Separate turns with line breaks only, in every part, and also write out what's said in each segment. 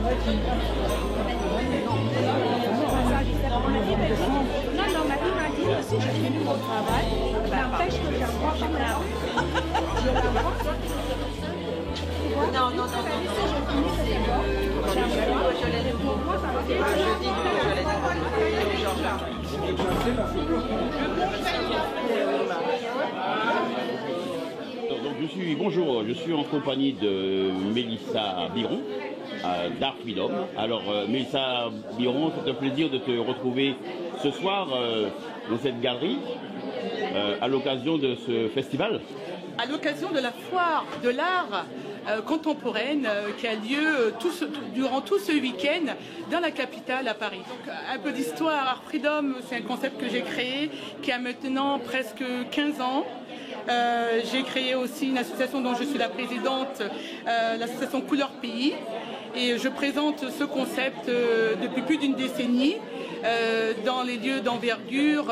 non, ma fille m'a dit aussi, j'ai fini mon travail, n'empêche que j'envoie quand même. Je l'envoie. Non, non, non, non,
bonjour, je suis en compagnie de Mélissa Biron d'Art Freedom. Alors Mélissa Biron, c'est un plaisir de te retrouver ce soir dans cette galerie à l'occasion de ce festival.
À l'occasion de la foire de l'art contemporaine qui a lieu durant tout ce week-end dans la capitale à Paris. Donc, un peu d'histoire, Art Freedom, c'est un concept que j'ai créé qui a maintenant presque 15 ans. J'ai créé aussi une association dont je suis la présidente, l'association Couleur Pays, et je présente ce concept depuis plus d'une décennie dans les lieux d'envergure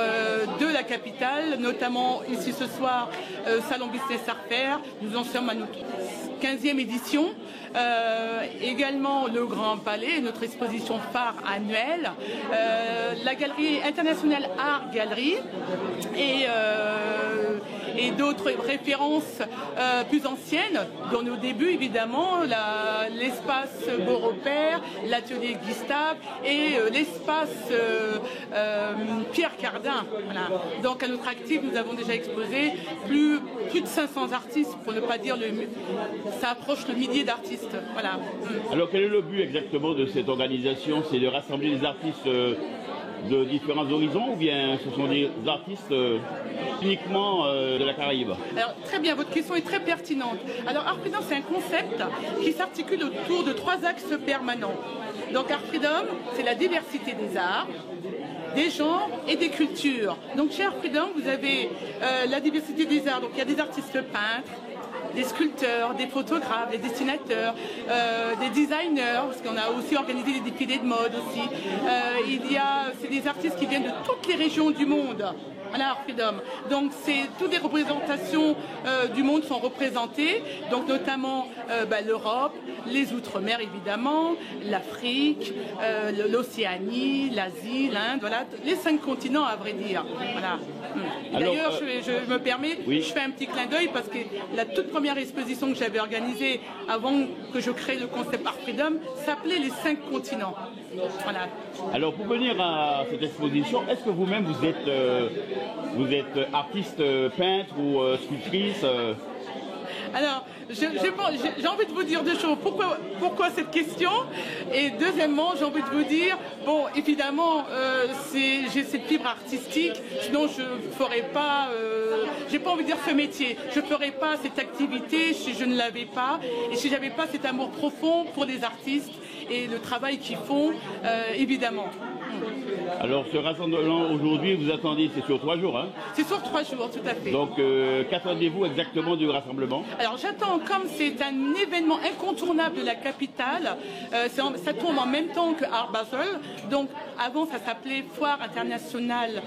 de la capitale, notamment ici ce soir, Salon Business Art Fair. Nous en sommes à notre 15e édition. Également le Grand Palais, notre exposition phare annuelle, la Galerie Internationale Art Gallery et d'autres références plus anciennes, dont nos débuts évidemment, l'espace Beaurepaire, l'atelier Gustave et l'espace Pierre Cardin. Voilà. Donc à notre actif, nous avons déjà exposé plus de 500 artistes, pour ne pas dire ça approche le millier d'artistes. Voilà.
Alors quel est le but exactement de cette organisation? C'est de rassembler des artistes de différents horizons ou bien ce sont des artistes uniquement de la Caraïbe?
Alors très bien, votre question est très pertinente. Alors Art Freedom, c'est un concept qui s'articule autour de 3 axes permanents. Donc Art Freedom, c'est la diversité des arts, des genres et des cultures. Donc chez Art Freedom, vous avez la diversité des arts. Donc il y a des artistes peintres, des sculpteurs, des photographes, des dessinateurs, des designers, parce qu'on a aussi organisé des défilés de mode aussi. C'est des artistes qui viennent de toutes les régions du monde. Voilà, Art Freedom. Donc toutes les représentations du monde sont représentées, donc notamment l'Europe, les Outre-mer évidemment, l'Afrique, l'Océanie, l'Asie, l'Inde, voilà, les 5 continents à vrai dire. Voilà. D'ailleurs, je me permets, oui, je fais un petit clin d'œil parce que la toute première exposition que j'avais organisée avant que je crée le concept Art Freedom s'appelait les 5 continents. Voilà.
Alors pour venir à cette exposition, est-ce que vous-même vous êtes artiste peintre ou sculptrice
Alors, j'ai envie de vous dire 2 choses. Pourquoi cette question? Et deuxièmement, j'ai envie de vous dire, bon, évidemment, j'ai cette fibre artistique, sinon je ne ferais pas, j'ai pas envie de dire ce métier, je ne ferais pas cette activité si je ne l'avais pas, et si je n'avais pas cet amour profond pour les artistes et le travail qu'ils font, évidemment.
Alors ce rassemblement aujourd'hui, vous attendez, c'est sur 3 jours, hein? C'est
sur 3 jours, tout à fait.
Donc qu'attendez-vous exactement du rassemblement?
Alors j'attends, comme c'est un événement incontournable de la capitale, ça tombe en même temps que Art Basel. Donc avant ça s'appelait Foire internationale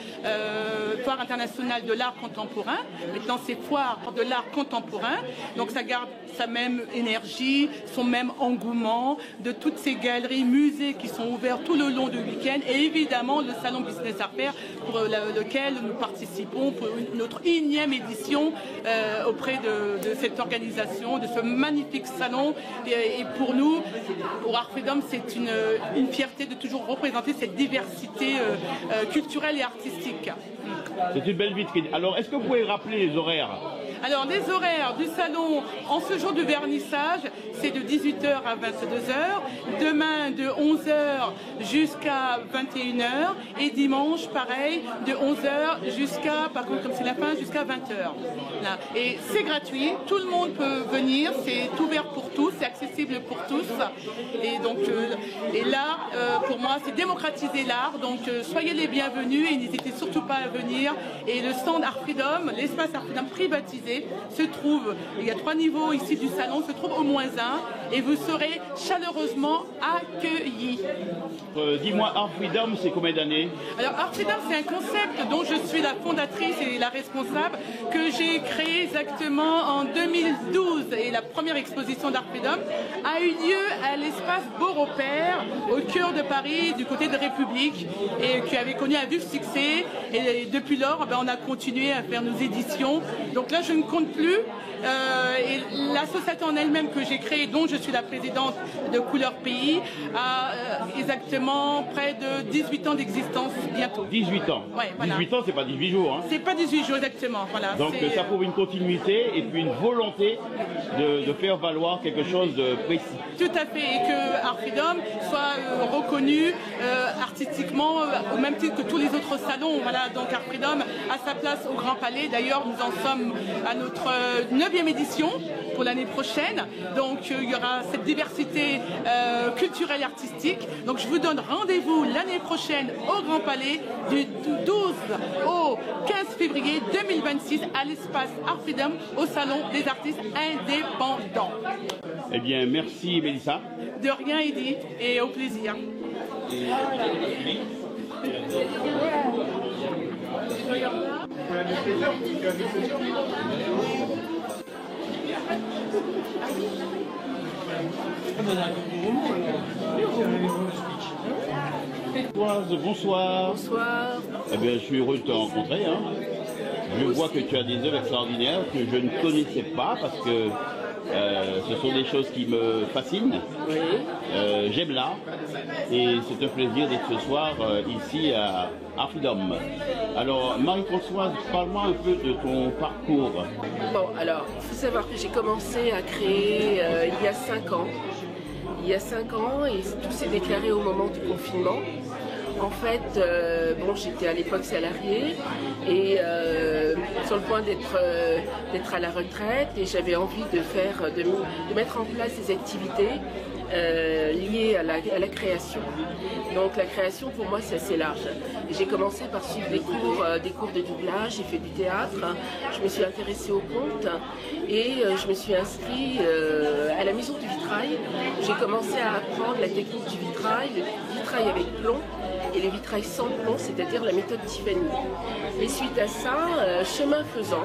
de l'art contemporain. Maintenant c'est Foire de l'art contemporain. Donc ça garde sa même énergie, son même engouement de toutes ces galeries, musées qui sont ouverts tout le long du week-end, et évidemment le Salon Business Art Fair pour lequel nous participons pour notre 1e édition auprès de cette organisation, de ce magnifique salon. Et pour nous, pour Art Freedom, c'est une fierté de toujours représenter cette diversité culturelle et artistique.
C'est une belle vitrine. Alors, est-ce que vous pouvez rappeler les horaires?
Alors, les horaires du salon en ce jour de vernissage, c'est de 18h à 22h, demain de 11h jusqu'à 21h, et dimanche, pareil, de 11h jusqu'à, par contre, comme c'est la fin, jusqu'à 20h. Là. Et c'est gratuit, tout le monde peut venir, c'est ouvert pour tous, c'est accessible pour tous. Et donc, pour moi, c'est démocratiser l'art, donc soyez les bienvenus et n'hésitez surtout pas à venir. Et le stand Art Freedom, l'espace Art Freedom privatisé, se trouve, il y a 3 niveaux ici du salon, se trouve au -1, et vous serez chaleureusement accueillis.
Dis-moi, Art Freedom, c'est combien d'années?
Alors Art Freedom, c'est un concept dont je suis la fondatrice et la responsable, que j'ai créé exactement en 2012, et la première exposition d'Art Freedom a eu lieu à l'espace Beaurepaire, au cœur de Paris, du côté de République, et qui avait connu un vif succès. Et depuis lors, on a continué à faire nos éditions. Donc là, je ne compte plus. Et l'association en elle-même que j'ai créée, dont je suis la présidente de Couleur Pays, a exactement près de 18 ans d'existence bientôt.
18 ans.
Ouais, voilà.
18 ans, c'est pas 18 jours. Hein.
C'est pas 18 jours exactement. Voilà.
Donc ça prouve une continuité et puis une volonté de faire valoir quelque chose de précis.
Tout à fait, et que Art Freedom soit reconnu artistiquement au même titre que tous les autres salons. Voilà, donc Art Freedom a sa place au Grand Palais. D'ailleurs, nous en sommes à notre 9e édition pour l'année prochaine. Donc il y aura cette diversité culturelle et artistique. Donc je vous donne rendez-vous l'année prochaine au Grand Palais du 12 au 15 février 2026 à l'espace Art Freedom au Salon des artistes indépendants.
Eh bien, merci Mélissa.
De rien, Edith, et au plaisir.
Bonsoir.
Bonsoir.
Eh bien, je suis heureux de te rencontrer. Hein. Je vois que tu as des œuvres extraordinaires que je ne connaissais pas parce que ce sont des choses qui me fascinent.
Oui.
J'aime l'art et c'est un plaisir d'être ce soir ici à Art Freedom. Alors, Marie-Françoise, parle-moi un peu de ton parcours.
Bon, alors, il faut savoir que j'ai commencé à créer il y a 5 ans. Il y a 5 ans et tout s'est déclaré au moment du confinement. En fait, bon, j'étais à l'époque salariée et sur le point d'être à la retraite et j'avais envie de mettre en place des activités liées à la création. Donc la création pour moi c'est assez large. J'ai commencé par suivre des cours de doublage, j'ai fait du théâtre, je me suis intéressée au conte et je me suis inscrite à la Maison du Vitrail. J'ai commencé à apprendre la technique du vitrail, le vitrail avec plomb et le vitrail sans plomb, c'est-à-dire la méthode Tiffany. Et suite à ça, chemin faisant,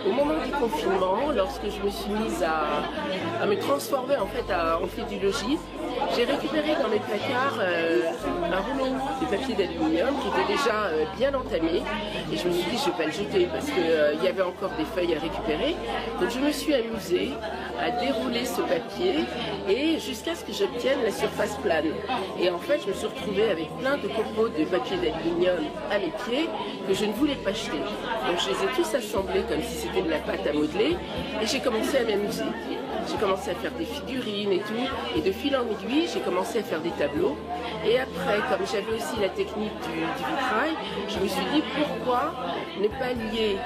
au moment du confinement, lorsque je me suis mise à me transformer en fait en flédologie, j'ai récupéré dans mes placards un rouleau de papier d'aluminium qui était déjà bien entamé et je me suis dit je ne vais pas le jeter parce qu'il y avait encore des feuilles à récupérer. Donc je me suis amusée à dérouler ce papier et jusqu'à ce que j'obtienne la surface plane. Et en fait je me suis retrouvée avec plein de copeaux de papier d'aluminium à mes pieds que je ne voulais pas jeter. Donc je les ai tous assemblés comme si c'était de la pâte à modeler et j'ai commencé à m'amuser. J'ai commencé à faire des figurines et tout, et de fil en aiguille, j'ai commencé à faire des tableaux. Et après, comme j'avais aussi la technique du vitrail, je me suis dit pourquoi ne pas lier,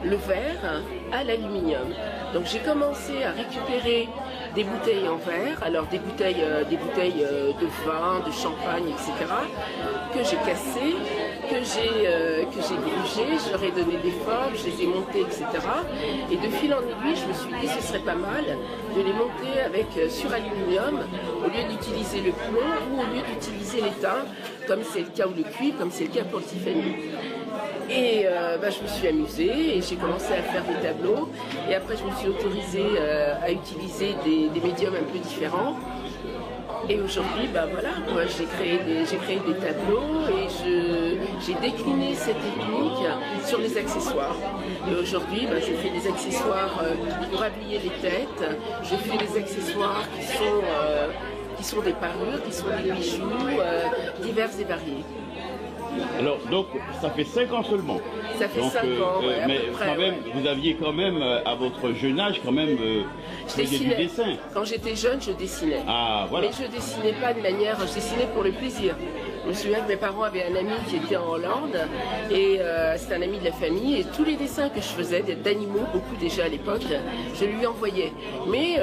le verre à l'aluminium. Donc j'ai commencé à récupérer des bouteilles en verre, alors des bouteilles de vin, de champagne, etc., que j'ai cassées, que j'ai grugées, je leur ai donné des formes, je les ai montées, etc. Et de fil en aiguille, je me suis dit ce serait pas mal de les monter sur aluminium au lieu d'utiliser le plomb ou au lieu d'utiliser l'étain, comme c'est le cas ou le cuivre, comme c'est le cas pour le Tiffany. Et je me suis amusée et j'ai commencé à faire des tableaux. Et après, je me suis autorisée à utiliser des médiums un peu différents. Et aujourd'hui, moi j'ai créé des tableaux et j'ai décliné cette technique sur les accessoires. Et aujourd'hui, je fais des accessoires pour habiller les têtes. Je fais des accessoires qui sont des parures, qui sont des bijoux divers et variés.
Alors, donc, ça fait 5 ans seulement.
Ça fait 5 ans, à
mais
peu près,
quand même, vous aviez quand même, à votre jeune âge, quand même, du dessin.
Quand j'étais jeune, je dessinais.
Ah, voilà.
Mais je dessinais pas de manière, je dessinais pour le plaisir. Je me souviens que mes parents avaient un ami qui était en Hollande, et c'était un ami de la famille, et tous les dessins que je faisais, d'animaux, beaucoup déjà à l'époque, je lui envoyais. Mais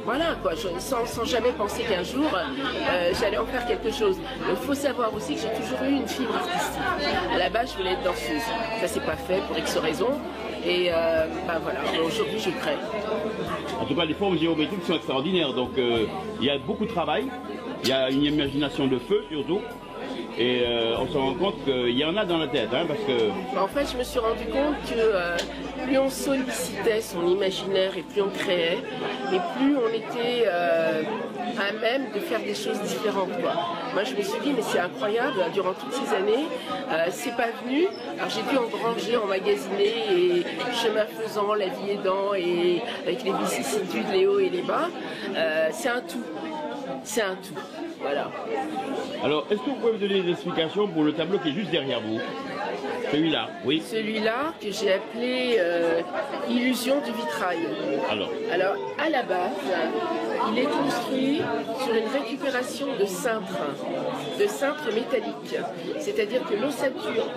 voilà, quoi, sans jamais penser qu'un jour, j'allais en faire quelque chose. Il faut savoir aussi que j'ai toujours eu une fibre artistique. À la base, je voulais être danseuse. Ça s'est pas fait pour X raisons. Et voilà, aujourd'hui, je crée.
En tout cas, les formes géométriques sont extraordinaires. Donc, il y a beaucoup de travail. Il y a une imagination de feu, surtout. Et on se rend compte qu'il y en a dans la tête, hein, parce que...
En fait, je me suis rendu compte que plus on sollicitait son imaginaire et plus on créait, et plus on était à même de faire des choses différentes, quoi. Moi je me suis dit mais c'est incroyable, durant toutes ces années, c'est pas venu. Alors j'ai dû engranger, emmagasiner et chemin faisant, la vie aidant et avec les vicissitudes, les hauts et les bas, c'est un tout. C'est un tout. Voilà.
Alors, est-ce que vous pouvez me donner des explications pour le tableau qui est juste derrière vous? Celui-là, oui.
Celui-là que j'ai appelé Illusion du vitrail. Alors, à la base, il est construit sur une récupération de cintres métalliques. C'est-à-dire que l'ossature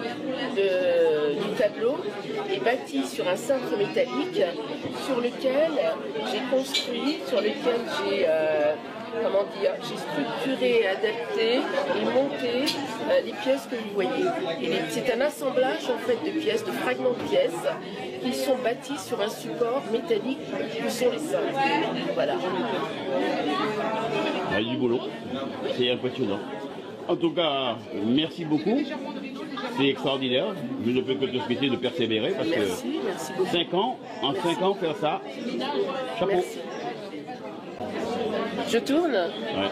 du tableau est bâtie sur un cintre métallique sur lequel j'ai construit, j'ai structuré, adapté et monté les pièces que vous voyez. C'est un assemblage en fait de pièces, de fragments de pièces qui sont bâtis sur un support métallique que sont les cintres. Voilà.
Il y a du boulot, c'est impressionnant. En tout cas, merci beaucoup. C'est extraordinaire. Je ne peux que te souhaiter de persévérer parce
merci beaucoup.
5 ans, en 5 ans faire ça, chapeau.
Merci. Je tourne.
Ouais.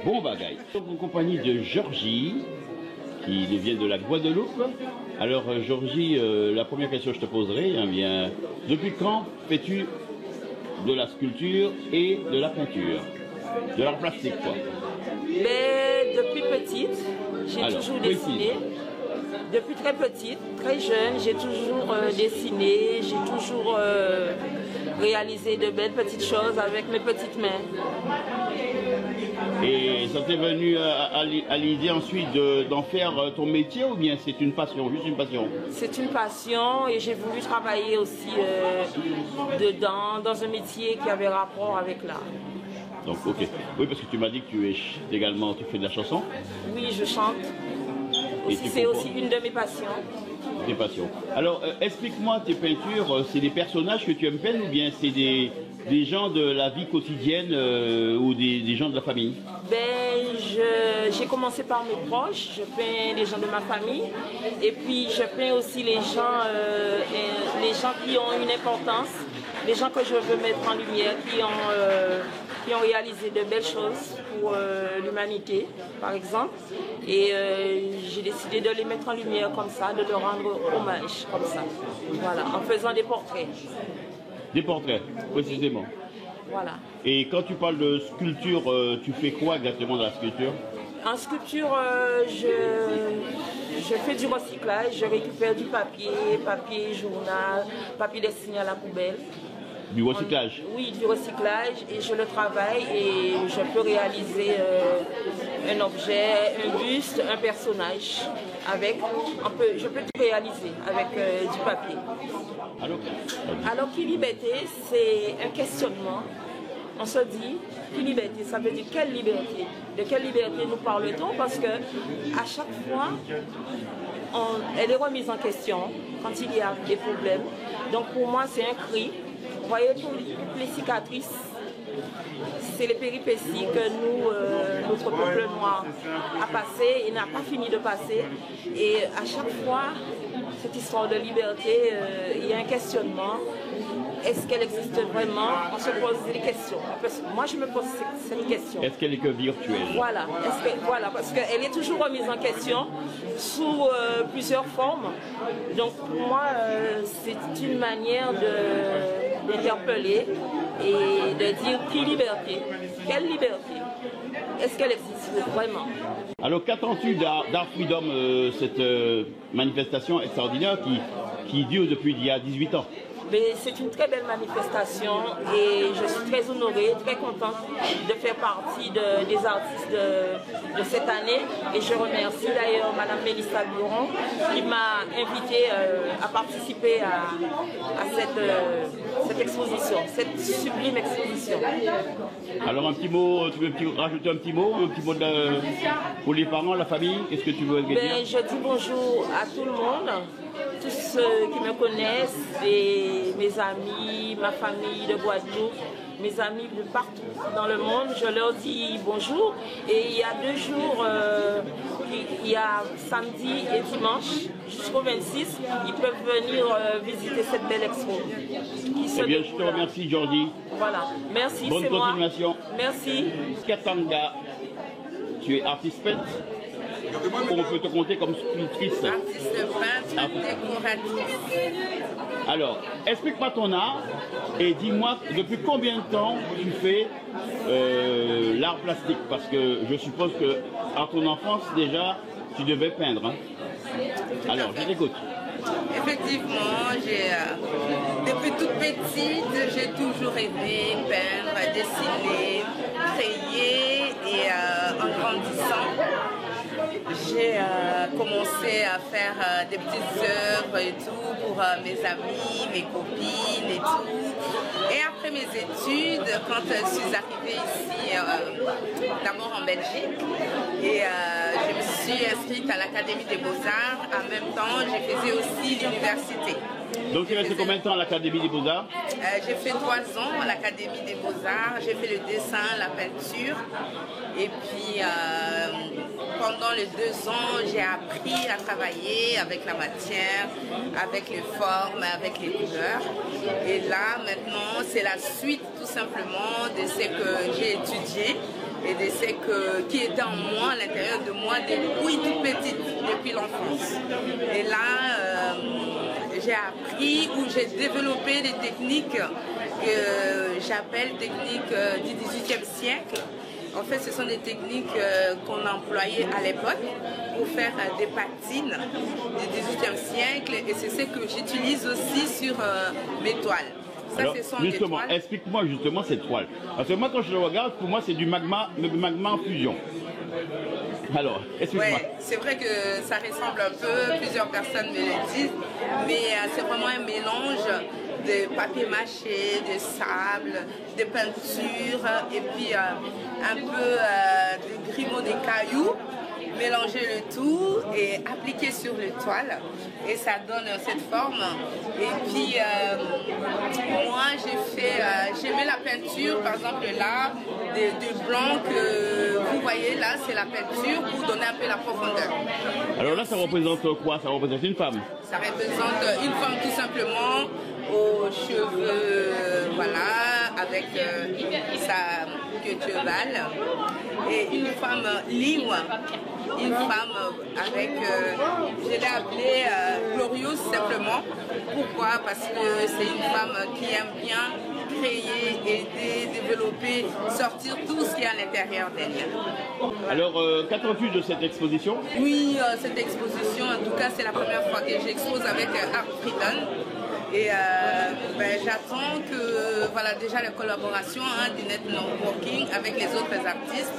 Bon bagaille. En compagnie de Georgie, qui vient de la Guadeloupe. Alors Georgie, la première question que je te poserai, bien, depuis quand fais-tu de la sculpture et de la peinture? De l'art plastique, quoi.
Mais depuis petite, j'ai toujours dessiné. Depuis très petite, très jeune, j'ai toujours dessiné, j'ai toujours réalisé de belles petites choses avec mes petites mains.
Et ça t'est venu à l'idée ensuite d'en faire ton métier ou bien c'est une passion, juste une passion? C'est une passion et j'ai voulu travailler aussi dedans, dans un métier qui avait rapport avec l'art. Donc ok. Oui, parce que tu m'as dit que tu fais de la chanson? Oui, je chante. C'est aussi une de mes passions. Tes passions. Alors, explique-moi tes peintures, c'est des personnages que tu aimes peindre ou bien c'est des gens de la vie quotidienne ou des gens de la famille? J'ai commencé par mes proches, je peins les gens de ma famille et puis je peins aussi les gens qui ont une importance, les gens que je veux mettre en lumière, qui ont réalisé de belles choses pour l'humanité, par exemple. Et j'ai décidé de les mettre en lumière comme ça, de leur rendre hommage comme ça. Voilà, en faisant des portraits. Des portraits, précisément. Voilà. Et quand tu parles de sculpture, tu fais quoi exactement dans la sculpture? En sculpture, je fais du recyclage, je récupère du papier, papier journal, papier destiné à la poubelle. Du recyclage?
Oui, du recyclage, et je le travaille et je peux réaliser un objet, un buste, un personnage. Je peux tout réaliser avec du papier. Alors, qui liberté, c'est un questionnement. On se dit, qui liberté, ça veut dire quelle liberté? De quelle liberté nous parle-t-on? Parce que à chaque fois, elle est remise en question quand il y a des problèmes. Donc pour moi, c'est un cri. Vous voyez toutes les cicatrices, c'est les péripéties que notre peuple noir a passé et n'a pas fini de passer. Et à chaque fois, cette histoire de liberté, il y a un questionnement. Est-ce qu'elle existe vraiment? On se pose des questions. Moi, je me pose cette question.
Est-ce qu'elle est que virtuelle?
Voilà, parce qu'elle est toujours remise en question sous plusieurs formes. Donc pour moi, c'est une manière d'interpeller et de dire qui liberté? Quelle liberté? Est-ce qu'elle existe vraiment?
Alors qu'attends-tu d'Art Freedom, cette manifestation extraordinaire qui dure depuis il y a 18 ans?
C'est une très belle manifestation et je suis très honorée, très contente de faire partie des artistes de cette année. Et je remercie d'ailleurs Madame Mélissa Biron qui m'a invitée à participer à cette exposition, cette sublime exposition.
Alors un petit mot, tu veux rajouter un petit mot pour les parents, la famille? Qu'est-ce que tu veux dire?
Je dis bonjour à tout le monde. Tous ceux qui me connaissent, et mes amis, ma famille de Guadeloupe, mes amis de partout dans le monde, je leur dis bonjour. Et il y a 2 jours, il y a samedi et dimanche, jusqu'au 26, ils peuvent venir visiter cette belle expo.
Eh bien, je te remercie, Jordi.
Voilà, merci.
Bonne continuation.
Merci.
Katanga, tu es artiste peintre. On peut te compter comme sculptrice.
Artiste peintre, décoratrice.
Alors, explique-moi ton art et dis-moi depuis combien de temps tu fais l'art plastique? Parce que je suppose que à ton enfance déjà, tu devais peindre. Hein? Alors, je t'écoute.
Effectivement, depuis toute petite, j'ai toujours aimé peindre, dessiner, créer et en grandissant, j'ai commencé à faire des petites œuvres et tout pour mes amis, mes copines et tout. Et après mes études, quand je suis arrivée ici, d'abord en Belgique, et je me suis inscrite à l'Académie des Beaux-Arts. En même temps, je faisais aussi l'université.
Donc tu es resté combien de temps à l'Académie des Beaux-Arts?
J'ai fait 3 ans à l'Académie des Beaux-Arts. J'ai fait le dessin, la peinture. Et puis pendant les 2 ans, j'ai appris à travailler avec la matière, avec les formes, avec les couleurs. Et là, maintenant, c'est la suite tout simplement de ce que j'ai étudié et de ce qui était en moi, à l'intérieur de moi, depuis toute petite, depuis l'enfance. Et là, j'ai appris ou j'ai développé des techniques que j'appelle techniques du XVIIIe siècle. En fait, ce sont des techniques qu'on employait à l'époque pour faire des patines du XVIIIe siècle, et c'est ce que j'utilise aussi sur mes toiles. Ça,
alors, justement,
toiles.
explique-moi justement cette toile. Parce que moi, quand je le regarde, pour moi, c'est du magma en fusion. Alors, explique-moi.
Ouais, c'est vrai que ça ressemble un peu, plusieurs personnes me le disent, mais c'est vraiment un mélange de papier mâché, de sable, de peinture, et puis un peu de grumeaux, des cailloux. Mélanger le tout et appliquer sur les toiles, et ça donne cette forme. Et puis moi j'ai mis la peinture, par exemple là, de blanc que vous voyez là, c'est la peinture pour donner un peu la profondeur.
Alors là, ça représente quoi? Ça représente une femme?
Ça représente une femme tout simplement, aux cheveux, voilà, avec sa queue de cheval, et une femme libre. Une femme avec, je l'ai appelée glorieuse simplement. Pourquoi? Parce que c'est une femme qui aime bien créer, aider, développer, sortir tout ce qui est à l'intérieur d'elle.
Alors, qu'attends-tu de cette exposition?
Oui, cette exposition, en tout cas, c'est la première fois que j'expose avec Art Freedom. Et j'attends que, voilà, déjà la collaboration du networking avec les autres artistes,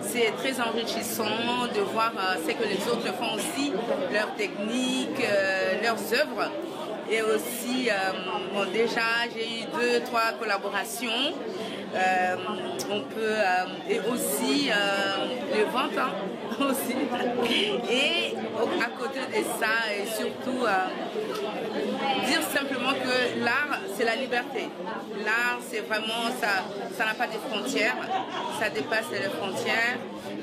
c'est très enrichissant de voir ce que les autres font aussi, leurs techniques, leurs œuvres. Et aussi, bon, déjà, j'ai eu 2-3 collaborations. Et aussi le vente aussi. Et à côté de ça, et surtout dire simplement que l'art, c'est la liberté. L'art, c'est vraiment, ça n'a pas de frontières, ça dépasse les frontières.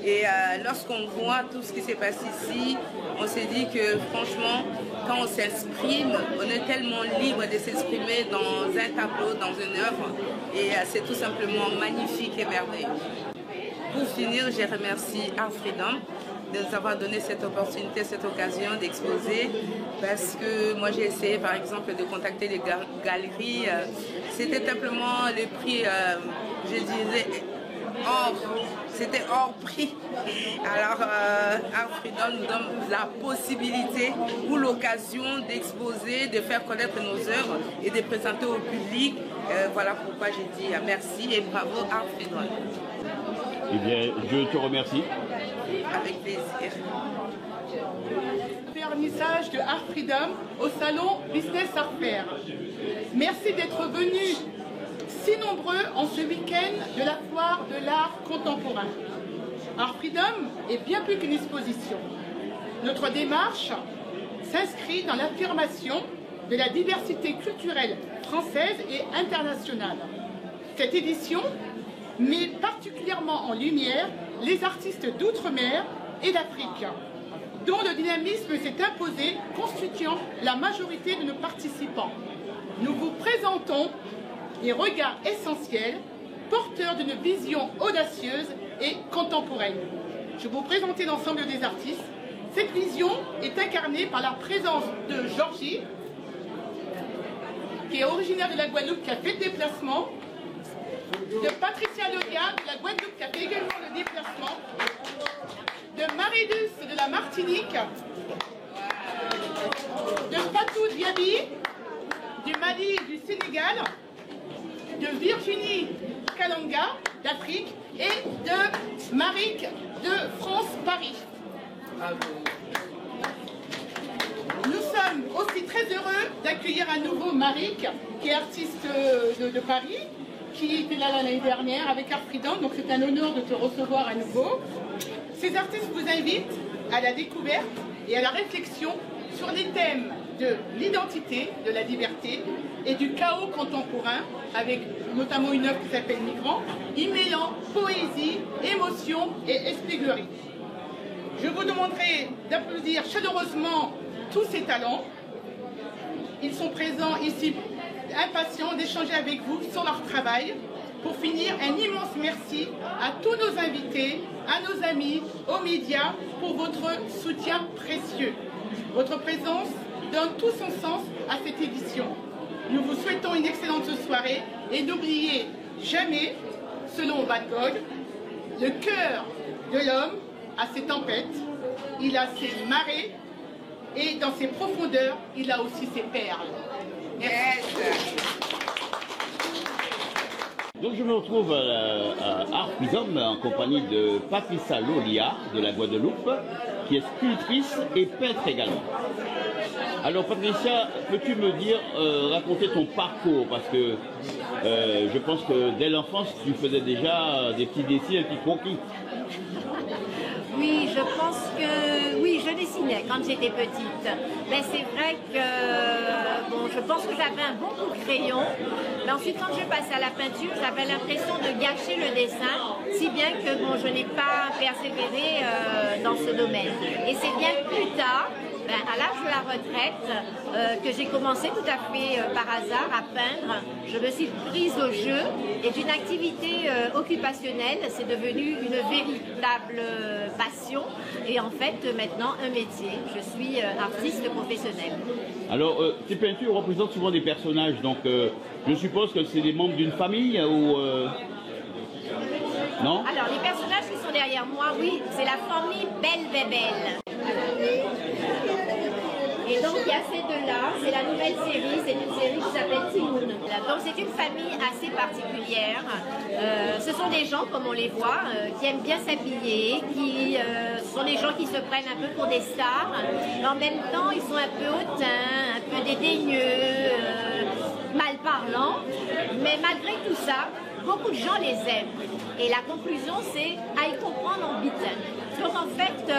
Et lorsqu'on voit tout ce qui s'est passé ici, on s'est dit que franchement, quand on s'exprime, on est tellement libre de s'exprimer dans un tableau, dans une œuvre. Et c'est tout simplement magnifique et merveilleux. Pour finir, je remercie Art Freedom de nous avoir donné cette opportunité, cette occasion d'exposer, parce que moi j'ai essayé par exemple de contacter les galeries. C'était simplement le prix, je disais, c'était hors prix. Alors Art Freedom nous donne la possibilité ou l'occasion d'exposer, de faire connaître nos œuvres et de présenter au public. Voilà pourquoi j'ai dit merci et bravo Art Freedom.
Eh bien, je te remercie.
Avec plaisir.
Vernissage de Art Freedom au salon Business Art Fair. Merci d'être venus si nombreux en ce week-end de la foire de l'art contemporain. Art Freedom est bien plus qu'une exposition. Notre démarche s'inscrit dans l'affirmation de la diversité culturelle française et internationale. Cette édition met particulièrement en lumière les artistes d'outre-mer et d'Afrique, dont le dynamisme s'est imposé, constituant la majorité de nos participants. Nous vous présentons les regards essentiels, porteurs d'une vision audacieuse et contemporaine. Je vais vous présenter l'ensemble des artistes. Cette vision est incarnée par la présence de Georgie, qui est originaire de la Guadeloupe, qui a fait le déplacement, de Patricia Leria de la Guadeloupe, qui a fait également le déplacement, de Marie-Luce de la Martinique, de Fatou Diaby du Mali et du Sénégal, de Virginie Kalanga d'Afrique et de Marik de France-Paris. Nous sommes aussi très heureux d'accueillir à nouveau Marik, qui est artiste de Paris, qui était là l'année dernière avec Art Freedom, donc c'est un honneur de te recevoir à nouveau. Ces artistes vous invitent à la découverte et à la réflexion sur les thèmes de l'identité, de la liberté et du chaos contemporain, avec notamment une œuvre qui s'appelle Migrant, y mêlant poésie, émotion et espièglerie. Je vous demanderai d'applaudir chaleureusement tous ces talents. Ils sont présents ici, impatients d'échanger avec vous sur leur travail. Pour finir, un immense merci à tous nos invités, à nos amis, aux médias, pour votre soutien précieux. Votre présence donne tout son sens à cette édition. Nous vous souhaitons une excellente soirée et n'oubliez jamais, selon Van Gogh, le cœur de l'homme a ses tempêtes, il a ses marées et dans ses profondeurs, il a aussi ses perles. Merci.
Donc je me retrouve à Art Freedom en compagnie de Patricia Lolia de la Guadeloupe, qui est sculptrice et peintre également. Alors Patricia, peux-tu me dire, raconter ton parcours, parce que je pense que dès l'enfance tu faisais déjà des petits dessins, des petits croquis.
Oui, je pense que oui, je dessinais quand j'étais petite. Mais c'est vrai que bon, je pense que j'avais un bon coup de crayon. Mais ensuite, quand je passais à la peinture, j'avais l'impression de gâcher le dessin, si bien que bon, je n'ai pas persévéré dans ce domaine. Et c'est bien plus tard, à l'âge de la retraite, que j'ai commencé tout à fait par hasard à peindre. Je me suis prise au jeu et d'une activité occupationnelle, c'est devenu une véritable passion et en fait maintenant un métier. Je suis artiste professionnelle.
Alors, ces peintures représentent souvent des personnages, donc je suppose que c'est des membres d'une famille ou... Non?
Alors, les personnages qui sont derrière moi, oui, c'est la famille Belle Bébel. Et donc il y a ces deux-là, c'est la nouvelle série, c'est une série qui s'appelle Timoun. Donc c'est une famille assez particulière. Ce sont des gens, comme on les voit, qui aiment bien s'habiller, qui sont des gens qui se prennent un peu pour des stars, mais en même temps ils sont un peu hautains, un peu dédaigneux, mal parlants, mais malgré tout ça, beaucoup de gens les aiment. Et la conclusion, c'est à y comprendre en bitten. Donc en fait,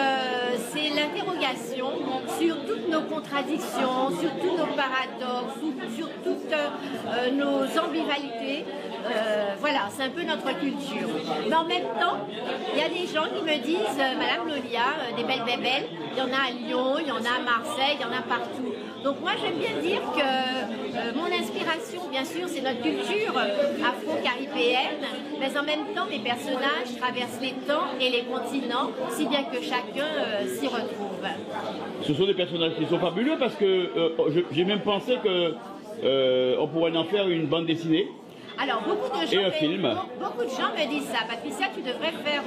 c'est l'interrogation sur toutes nos contradictions, sur tous nos paradoxes, sur toutes nos ambivalités. Voilà, c'est un peu notre culture. Mais en même temps, il y a des gens qui me disent, Madame Lolia, des belles bébelles, il y en a à Lyon, il y en a à Marseille, il y en a partout. Donc moi j'aime bien dire que mon inspiration, bien sûr, c'est notre culture afro-caribéenne, mais en même temps mes personnages traversent les temps et les continents, si bien que chacun s'y retrouve.
Ce sont des personnages qui sont fabuleux parce que j'ai même pensé que on pourrait en faire une bande dessinée.
Alors, beaucoup de gens me disent ça. Patricia, tu devrais faire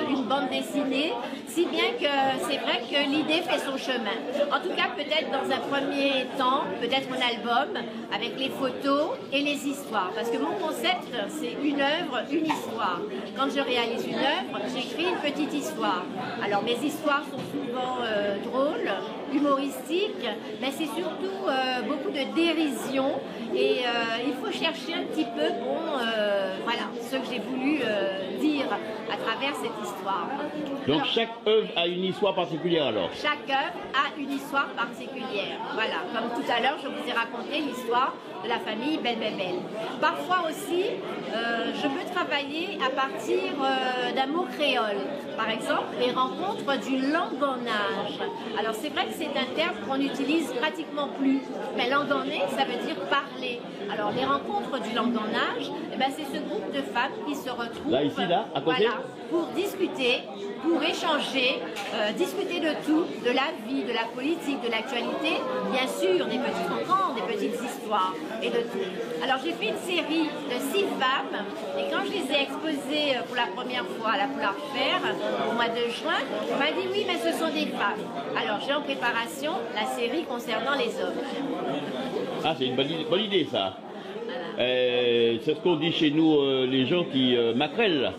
une bande dessinée, si bien que c'est vrai que l'idée fait son chemin. En tout cas, peut-être dans un premier temps, peut-être un album avec les photos et les histoires. Parce que mon concept, c'est une œuvre, une histoire. Quand je réalise une œuvre, j'écris une petite histoire. Alors, mes histoires sont souvent drôles, humoristiques, mais c'est surtout beaucoup de dérision. Et il faut chercher un petit peu voilà, ce que j'ai voulu dire à travers cette histoire.
Donc
alors,
chaque œuvre a une histoire particulière alors?
Chaque œuvre a une histoire particulière. Voilà, comme tout à l'heure, je vous ai raconté l'histoire de la famille Bel-Bel-Bel. Parfois aussi, je peux travailler à partir d'un mot créole. Par exemple, les rencontres du langonnage. Alors c'est vrai que c'est un terme qu'on n'utilise pratiquement plus. Mais langonner, ça veut dire parler. Alors les rencontres du langonnage, eh ben, c'est ce groupe de femmes qui se retrouvent
là, ici, là, à côté,
voilà, pour discuter, pour échanger, discuter de tout, de la vie, de la politique, de l'actualité, bien sûr, des petits rencontres, des petites histoires et de tout. Alors j'ai fait une série de 6 femmes et quand je les ai exposées pour la première fois à la Poulard Fair au mois de juin, on m'a dit oui mais ce sont des femmes. Alors j'ai en préparation la série concernant les hommes.
Ah, c'est une bonne idée ça. Voilà. C'est ce qu'on dit chez nous les gens qui maquerellent.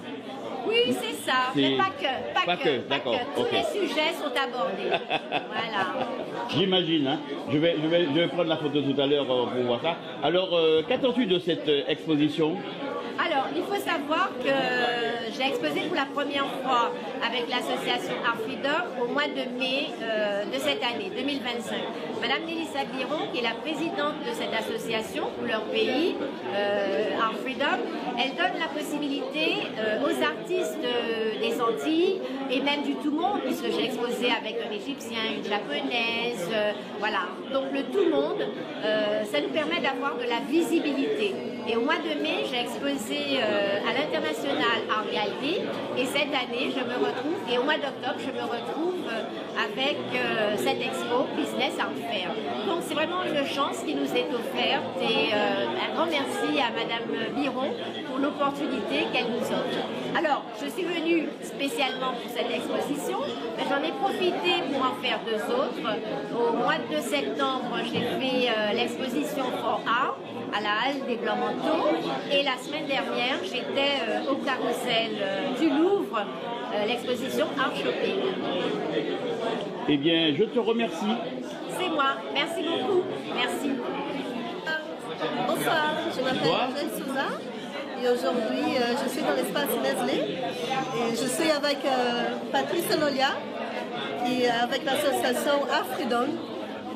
Oui, c'est ça, mais pas que.
D'accord.
Tous les sujets sont abordés. Voilà.
J'imagine, hein. Je vais prendre la photo tout à l'heure pour voir ça. Alors, qu'attends-tu de cette exposition?
Alors, il faut savoir que j'ai exposé pour la première fois avec l'association Art Freedom au mois de mai de cette année, 2025. Madame Mélissa Biron, qui est la présidente de cette association pour leur pays, Art Freedom, elle donne la possibilité aux artistes des Antilles et même du tout monde, puisque j'ai exposé avec un Égyptien, une Japonaise, voilà. Donc le tout monde, ça nous permet d'avoir de la visibilité. Et au mois de mai, j'ai exposé à l'international Art Gallery et cette année, je me retrouve, et au mois d'octobre, je me retrouve avec cette expo Business Art Fair. Donc c'est vraiment une chance qui nous est offerte et un grand merci à Madame Biron pour l'opportunité qu'elle nous offre. Alors, je suis venue spécialement pour cette exposition, mais j'en ai profité pour en faire 2 autres. Au mois de septembre, j'ai fait l'exposition For Art à la Halle des Blancs-Manteaux et la semaine dernière, j'étais au carrousel du Louvre, l'exposition Art Shopping.
Eh bien, je te remercie.
C'est moi. Merci beaucoup. Merci.
Bonsoir, je m'appelle Angèle Souza et aujourd'hui je suis dans l'espace Nestlé et je suis avec Patrice Lolia qui est avec l'association Art Freedom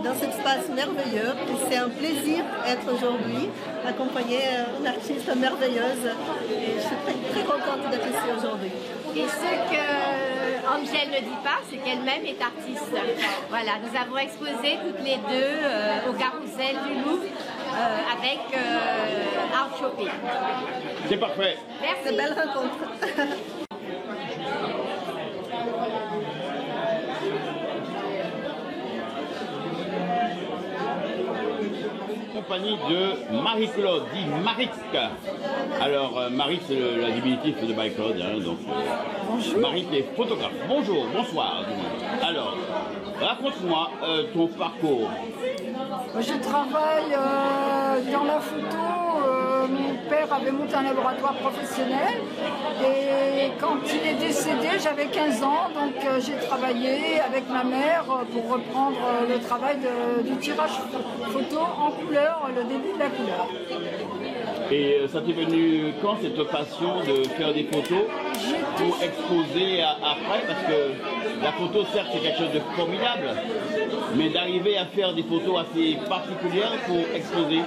dans cet espace merveilleux. C'est un plaisir d'être aujourd'hui accompagnée d'une artiste merveilleuse et je suis très contente d'être ici aujourd'hui.
Et ce que Angèle ne dit pas, c'est qu'elle-même est artiste. Voilà, nous avons exposé toutes les deux au carrousel du Louvre avec Art Shopping.
C'est parfait.
Merci.
C'est belle rencontre.
Compagnie de Marie-Claude, dit Maric. Alors, Maric, c'est la diminutif de Marie-Claude. Hein, donc, Maric est photographe. Bonjour, bonsoir. Alors, Raconte-moi ton parcours.
Je travaille dans la photo. Mon père avait monté un laboratoire professionnel et quand il est décédé, j'avais 15 ans, donc j'ai travaillé avec ma mère pour reprendre le travail du tirage photo en couleur, le début de la couleur.
Et ça t'est venu quand cette passion de faire des photos pour exposer après? Parce que la photo, certes, c'est quelque chose de formidable, mais d'arriver à faire des photos assez particulières pour exposer.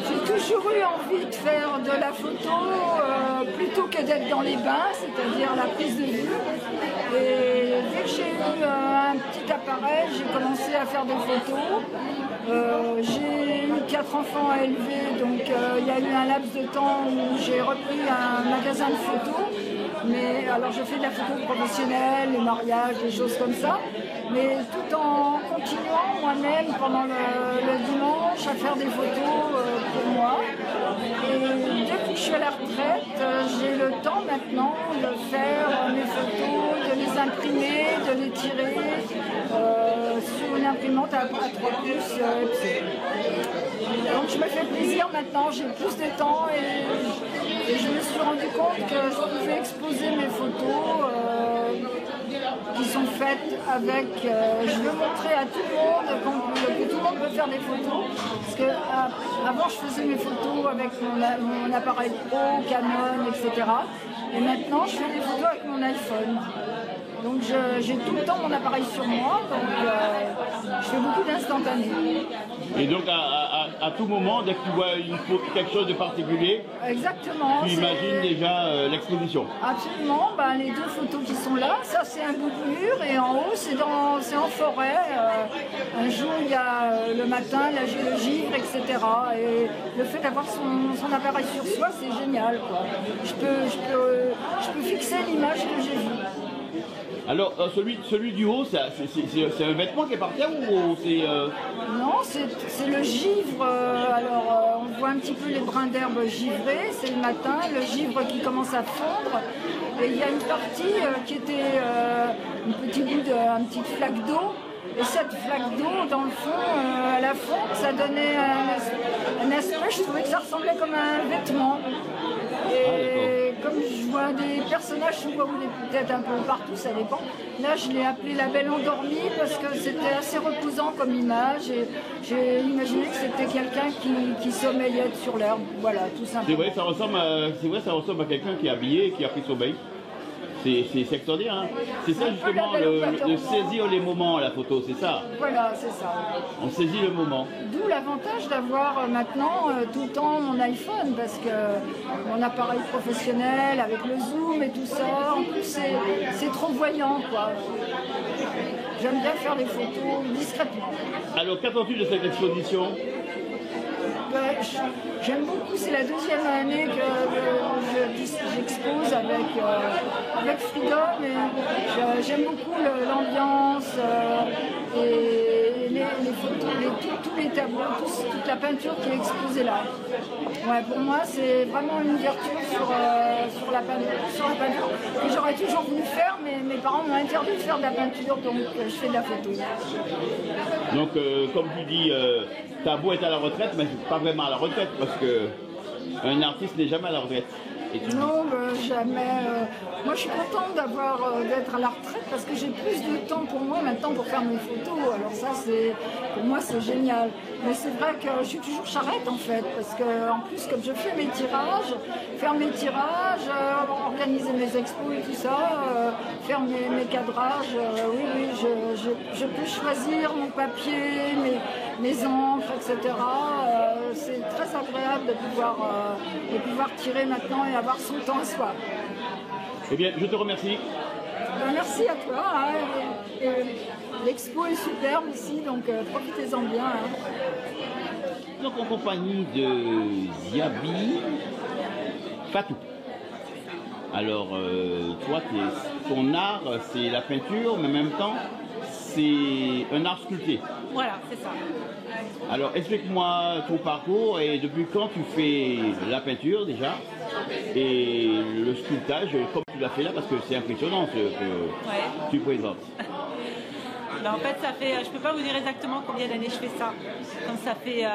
J'ai toujours eu envie de faire de la photo plutôt que d'être dans les bains, c'est-à-dire la prise de vue. Et dès que j'ai eu un petit appareil, j'ai commencé à faire des photos. J'ai eu 4 enfants à élever, donc il y a eu un laps de temps où j'ai repris un magasin de photos. Mais alors je fais de la photo professionnelle, les mariages, des choses comme ça, mais tout en continuant moi-même pendant le dimanche à faire des photos pour moi. Et depuis que je suis à la retraite, j'ai le temps maintenant de faire mes photos, de les imprimer, de les tirer sur une imprimante à 3 pouces. Donc je me fais plaisir maintenant, j'ai plus de temps et je me suis rendu compte que je pouvais exposer mes photos qui sont faites avec... je veux montrer à tout le monde que tout le monde peut faire des photos. Parce que avant je faisais mes photos avec mon appareil pro, Canon, etc. Et maintenant je fais des photos avec mon iPhone. Donc j'ai tout le temps mon appareil sur moi, donc je fais beaucoup d'instantanés.
Et donc à tout moment, dès que tu vois quelque chose de particulier,
exactement,
tu imagines déjà l'exposition.
Absolument, ben, les 2 photos qui sont là, ça c'est un bout de mur et en haut c'est en forêt. Un jour il y a le matin, là j'ai le givre, etc. Et le fait d'avoir son appareil sur soi, c'est génial, quoi. Je peux fixer l'image que j'ai vue.
Alors, celui du haut, c'est un vêtement qui est par terre ou c'est...
Non, c'est le givre. Alors, on voit un petit peu les brins d'herbe givrés, c'est le matin, le givre qui commence à fondre. Et il y a une partie qui était un petite flaque d'eau. Et cette flaque d'eau, dans le fond, à la fonte, ça donnait un aspect, je trouvais que ça ressemblait comme un vêtement. Et comme je vois des personnages, je vois peut-être un peu partout, ça dépend. Là, je l'ai appelé La Belle Endormie parce que c'était assez reposant comme image. Et j'ai imaginé que c'était quelqu'un qui sommeillait sur l'herbe. Voilà, tout simplement.
C'est vrai, ça ressemble à quelqu'un qui est habillé et qui a pris sommeil. C'est extraordinaire, hein. C'est ça justement, de saisir les moments, la photo, c'est ça.
Voilà, c'est ça.
On saisit le moment.
D'où l'avantage d'avoir maintenant tout le temps mon iPhone, parce que mon appareil professionnel avec le zoom et tout ça, en plus c'est trop voyant, quoi. J'aime bien faire des photos discrètement.
Alors qu'attends-tu de cette exposition?
J'aime beaucoup, c'est la 2e année que j'expose avec Freedom et j'aime beaucoup l'ambiance et les photos, tous les tableaux, toute la peinture qui est exposée là. Ouais, pour moi, c'est vraiment une ouverture sur la peinture que j'aurais toujours voulu faire, mais mes parents m'ont interdit de faire de la peinture, donc je fais de la photo.
Donc, comme tu dis, t'as beau être à la retraite, mais pas vraiment à la retraite, parce qu'un artiste n'est jamais à la retraite.
Non, jamais. Moi, je suis contente d'être à la retraite parce que j'ai plus de temps pour moi maintenant pour faire mes photos. Alors ça, pour moi, c'est génial. Mais c'est vrai que je suis toujours charrette en fait, parce que en plus, comme je fais mes tirages, faire mes tirages, organiser mes expos et tout ça, faire mes cadrages, oui, je peux choisir mon papier, mes encres, etc. C'est très agréable de pouvoir tirer maintenant et avoir son temps à soi.
Eh bien, je te remercie.
Merci à toi. Hein, l'expo est superbe ici, donc profitez-en bien. Hein.
Donc en compagnie de Ziaby Fatou. Alors, toi, ton art, c'est la peinture, mais en même temps, c'est un art sculpté.
Voilà, c'est ça.
Alors, explique-moi ton parcours et depuis quand tu fais la peinture déjà et le sculptage, comme tu l'as fait là, parce que c'est impressionnant ce que tu présentes.
En fait, ça fait, je peux pas vous dire exactement combien d'années je fais ça. Comme ça fait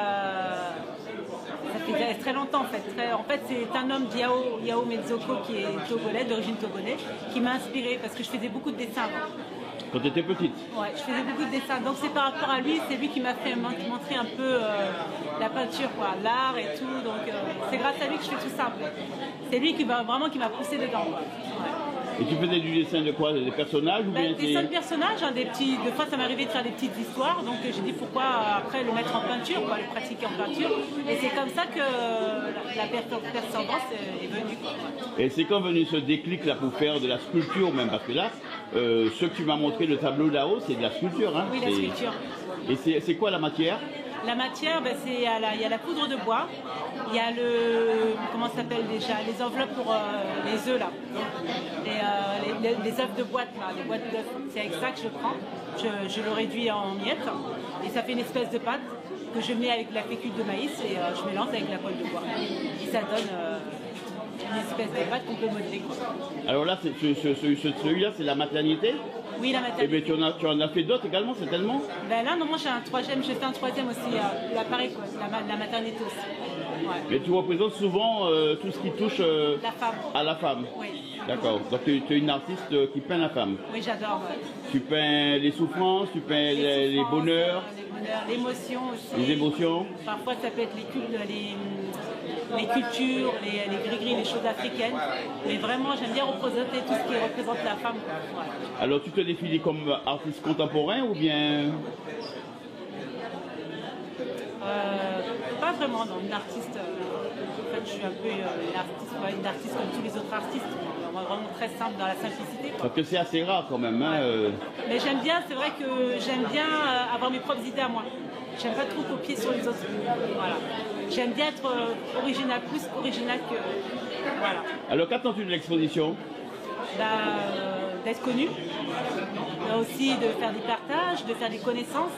très longtemps en fait. En fait, c'est un homme, Yao Mezoko, qui est togolais, d'origine togolaise, qui m'a inspirée parce que je faisais beaucoup de dessins avant.
Quand tu étais petite?
Ouais, je faisais beaucoup de dessins. Donc c'est par rapport à lui, c'est lui qui m'a fait montrer un peu la peinture, quoi, l'art et tout. Donc c'est grâce à lui que je fais tout ça. C'est lui qui m'a poussé dedans. Ouais.
Et tu faisais du dessin de quoi? Des personnages ou bien
des seuls personnages, hein, des fois ça m'arrivait de faire des petites histoires, donc j'ai dit pourquoi après le mettre en peinture, quoi, le pratiquer en peinture. Et c'est comme ça que la persévérance est venue. Quoi.
Et c'est quand venu ce déclic là pour faire de la sculpture même, parce que là, ce que tu m'as montré, le tableau là-haut, c'est de la sculpture. Hein?
Oui, la sculpture.
Et c'est quoi la matière? La
matière, ben, il y a la poudre de bois, il y a comment ça s'appelle déjà, les enveloppes pour les œufs là, les œufs de boîte là, les boîtes d'œufs. C'est avec ça que je prends, je le réduis en miettes et ça fait une espèce de pâte que je mets avec la fécule de maïs et je mélange avec la poêle de bois. Et ça donne une espèce de pâte qu'on peut modeler. Quoi.
Alors là, celui-là, c'est la maternité?
Oui, la maternité.
Et bien, tu en as fait d'autres également, certainement?
Ben là, non, moi j'ai un troisième aussi, l'appareil, quoi, la maternité aussi. Ouais.
Mais tu représentes souvent tout ce qui touche à la femme.
Oui.
D'accord. Donc tu es une artiste qui peint la femme.
Oui, j'adore. Ouais.
Tu peins les souffrances, tu peins les bonheurs.
L'émotion aussi.
Les émotions.
Parfois ça peut être les cultures, les gris-gris, les choses africaines. Mais vraiment, j'aime bien représenter tout ce qui représente la femme. Ouais.
Alors tu te définis comme artiste contemporain ou bien
pas vraiment, non. Une artiste. En fait, je suis un peu une artiste comme tous les autres artistes. Vraiment très simple, dans la simplicité. Quoi.
Parce que c'est assez rare quand même. Hein,
Mais j'aime bien, c'est vrai que j'aime bien avoir mes propres idées à moi. J'aime pas trop copier sur les autres. Voilà. J'aime bien être original, plus original que. Voilà.
Alors qu'attends-tu de l'exposition?
D'être connu, aussi de faire des partages, de faire des connaissances.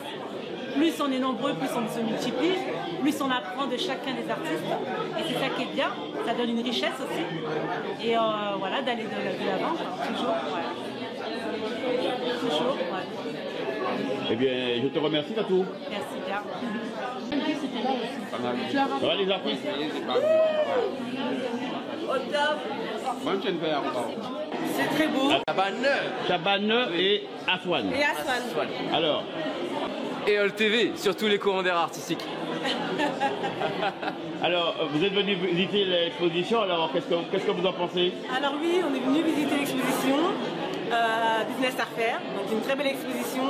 Plus on est nombreux, plus on se multiplie, plus on apprend de chacun des artistes. Et c'est ça qui est bien, ça donne une richesse aussi. Et voilà, d'aller de l'avant, toujours. Ouais. Toujours, ouais.
Eh bien, je te remercie, Tatou.
Merci bien.
Ça va les artistes?
C'est très beau.
Chabanne et Aswan. Alors.
Et All TV, sur tous les courants d'air artistiques.
Alors, vous êtes venu visiter l'exposition, alors qu'est-ce que vous en pensez?
Alors oui, on est venu visiter l'exposition Business Art Fair, donc une très belle exposition.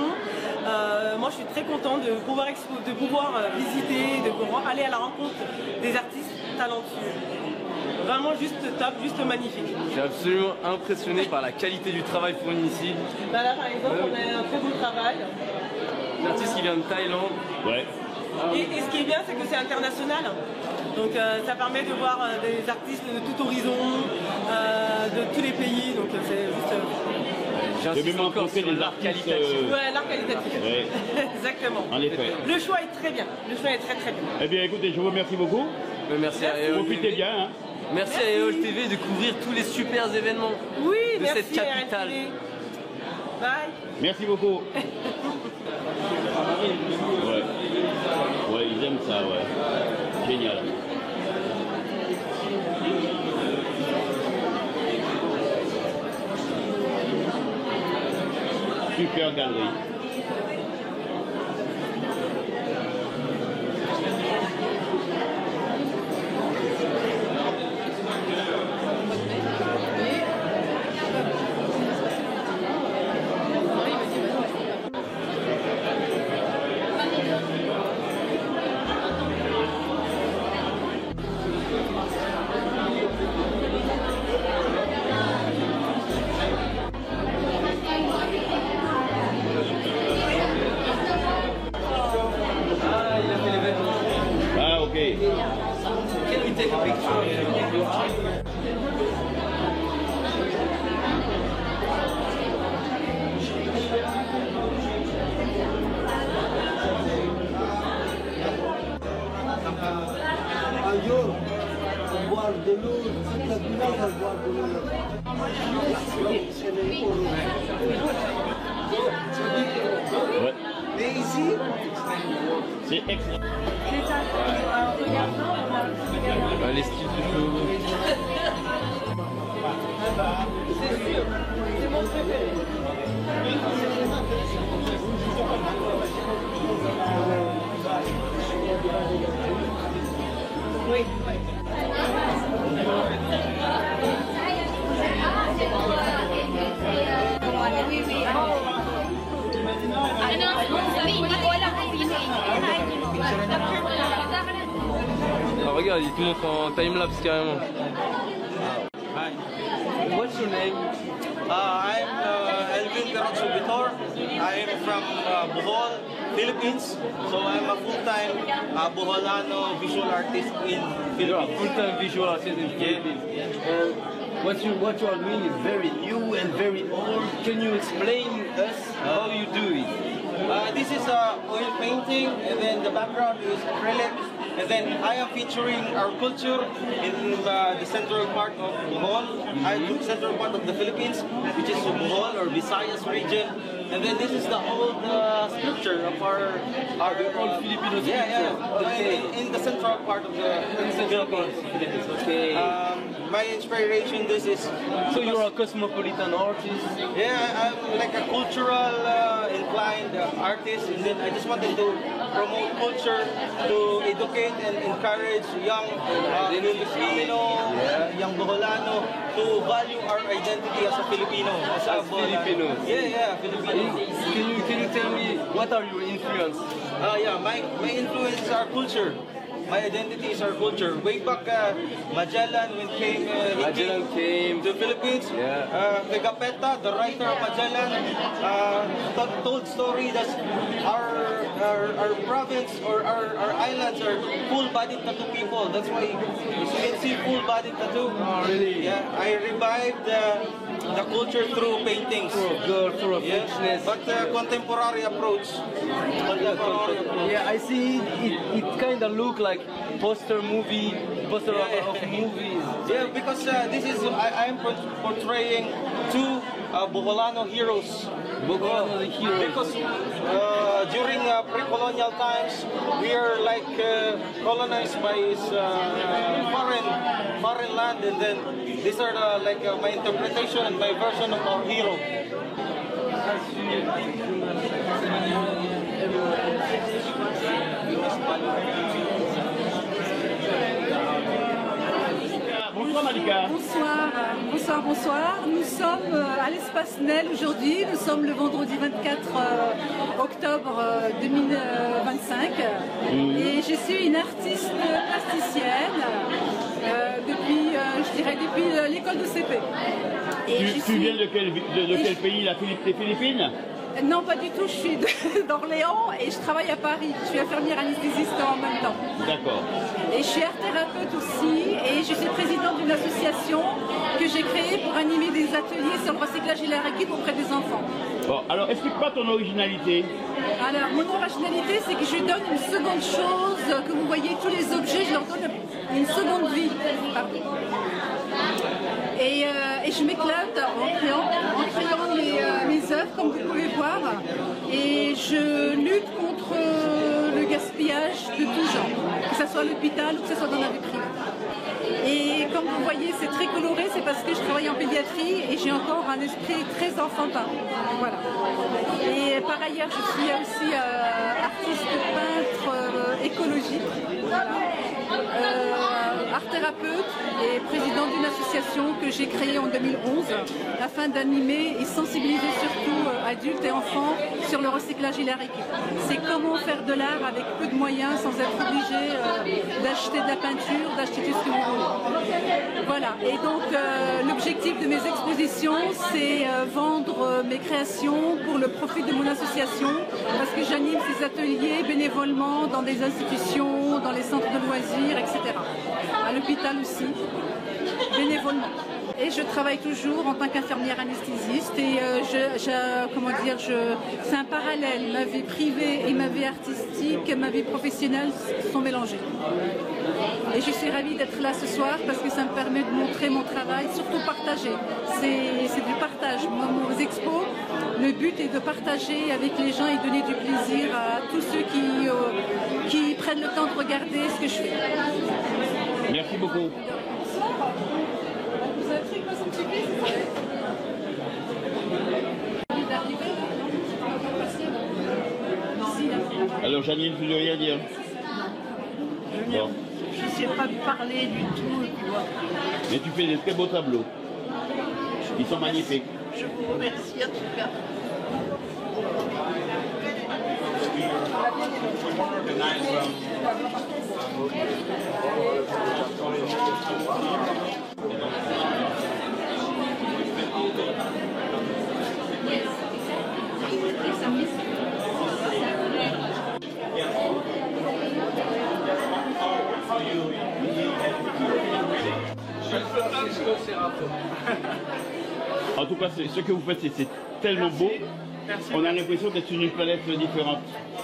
Moi je suis très contente de pouvoir visiter, de pouvoir aller à la rencontre des artistes talentueux. Vraiment juste top, juste magnifique.
Je suis absolument impressionné par la qualité du travail fourni ici.
Là par exemple on a un très beau travail.
Un artiste qui vient de Thaïlande.
Ouais.
Et ce qui est bien, c'est que c'est international. Donc ça permet de voir des artistes de tout horizon, de tous les pays. Donc c'est juste.
J'insiste encore sur l'art qualitatif.
Ouais, l'art qualitatif.
Ouais.
Exactement.
En effet.
Le choix est très bien. Le choix est très très bien.
Eh bien écoutez, je vous remercie beaucoup.
Merci à EOL
Profitez
TV.
bien. Hein.
Merci à EOL TV de couvrir tous les super événements de cette capitale.
Bye.
Merci beaucoup. Ouais. Ouais, ils aiment ça, ouais. Génial. Super galerie.
Can we take a picture?
Boire de l'eau, toute la village va boire de l'eau.
Excellent.
Les styles de cheveux.
C'est mon préféré. Oui.
Ah, regarde, il te montre en time-lapse carrément.
Hi.
What's your name?
I'm Elvin Caracho Vitor. I am from Bohol, Philippines. So I'm a full-time Boholano visual artist in Philippines.
Full-time visual artist in Philippines. What you are doing is very new and very old. Can you explain us how you do it?
This is oil painting, and then the background is acrylic. And then I am featuring our culture in the central part of Bohol, the central part of the Philippines, which is Bohol or Visayas region. And then this is the old sculpture of our
old Filipino sculpture.
Yeah.
Okay.
In the central part of the Philippines.
Okay.
My inspiration, this is...
So you're a cosmopolitan artist?
Yeah, I'm like a cultural inclined artist, and then I just wanted to promote culture, to educate and encourage young Filipino, young Boholano, to value our identity as a Filipino. As
Filipino.
Yeah, Filipino.
Can you tell me what are your influence?
My influence is our culture. My identity is our culture. Way back, Magellan, when Magellan came to the Philippines, Pegapetta, the writer of Magellan, told story that our province or our islands are full-bodied tattoo people. That's why you can see full-bodied tattoo.
Oh, really?
Yeah, I revived the culture through paintings.
Full of richness.
But contemporary approach.
Yeah, I see it kind of look like poster of movies.
Yeah, because this is I am portraying two Boholano heroes. Because during pre-colonial times, we are like colonized by foreign land, and then these are my interpretation and my version of our hero.
Bonsoir Malika.
Bonsoir. Nous sommes à l'Espace Nel aujourd'hui. Nous sommes le vendredi 24 octobre 2025. Et je suis une artiste plasticienne depuis l'école de CP.
Tu viens de quel pays, les Philippines?
Non, pas du tout, je suis d'Orléans et je travaille à Paris. Je suis infirmière anesthésiste en même temps.
D'accord.
Et je suis art thérapeute aussi et je suis présidente d'une association que j'ai créée pour animer des ateliers sur le recyclage et la récup auprès des enfants.
Bon, alors explique-moi ton originalité.
Alors, mon originalité, c'est que je donne une seconde chose, que vous voyez, tous les objets, je leur donne une seconde vie. Et je m'éclate en créant mes œuvres, comme vous pouvez voir. Et je lutte contre le gaspillage de tout genre, que ce soit à l'hôpital ou que ce soit dans la vie privée. Et comme vous voyez, c'est très coloré, c'est parce que je travaille en pédiatrie et j'ai encore un esprit très enfantin. Voilà. Et par ailleurs, je suis aussi artiste peintre écologique. Voilà. Art thérapeute et présidente d'une association que j'ai créée en 2011 afin d'animer et sensibiliser surtout adultes et enfants sur le recyclage et la récup. C'est comment faire de l'art avec peu de moyens sans être obligé d'acheter de la peinture, d'acheter tout ce que vous voulez. Voilà, et donc l'objectif de mes expositions, c'est vendre mes créations pour le profit de mon association parce que j'anime ces ateliers bénévolement dans des institutions, dans les centres de loisirs, etc. À l'hôpital aussi, bénévolement. Et je travaille toujours en tant qu'infirmière anesthésiste et c'est un parallèle. Ma vie privée et ma vie artistique, ma vie professionnelle sont mélangées. Et je suis ravie d'être là ce soir parce que ça me permet de montrer mon travail, surtout partager. C'est du partage. Mon expo, le but est de partager avec les gens et donner du plaisir à tous ceux qui prennent le temps de regarder ce que je fais.
Merci beaucoup.
Vous avez pris quoi son ticket?
Alors Janine, tu veux rien dire? Bon.
Je ne sais pas parler du tout.
Mais tu fais des très beaux tableaux. Ils sont magnifiques.
Je vous remercie en tout cas.
En tout cas, ce que vous faites, c'est tellement beau.
Merci.
On a l'impression d'être sur une planète différente.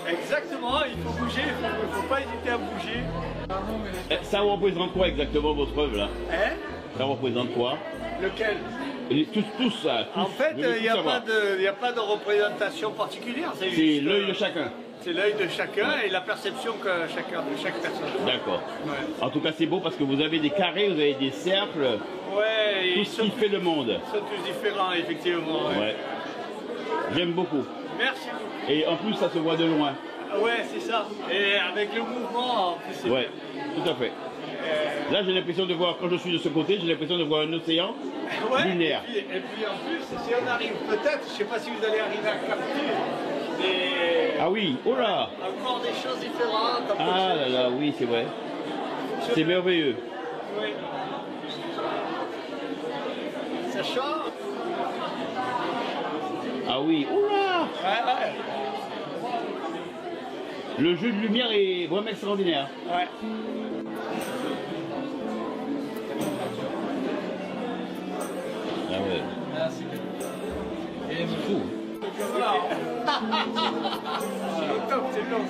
Exactement, il faut bouger, il ne faut pas hésiter à bouger.
Ça représente quoi exactement votre œuvre là?
Hein?
Ça représente quoi?
Lequel?
Tout ça.
En fait, il n'y a pas de représentation particulière.
C'est l'œil de chacun.
C'est l'œil de chacun et la perception de chaque personne.
D'accord. Ouais. En tout cas, c'est beau parce que vous avez des carrés, vous avez des cercles.
Ouais,
tout ce qui fait le monde.
Ils sont tous différents, effectivement.
Ouais. J'aime beaucoup.
Merci beaucoup.
Et en plus, ça se voit de loin.
Ouais, c'est ça. Et avec le mouvement, en plus, c'est
ouais, tout à fait. Là, j'ai l'impression de voir, quand je suis de ce côté, j'ai l'impression de voir un océan lunaire.
Et puis en plus, si on arrive peut-être, je ne sais pas si vous allez arriver à capter
Ah oui, oh là!
Encore des choses différentes.
Ah là là, oui, c'est vrai. C'est merveilleux.
Oui. Ça change.
Ah oui, oh là!
Ouais.
Le jeu de lumière est vraiment extraordinaire.
Ouais.
Ah ouais.
Merci.
Et fou.
C'est top, c'est long.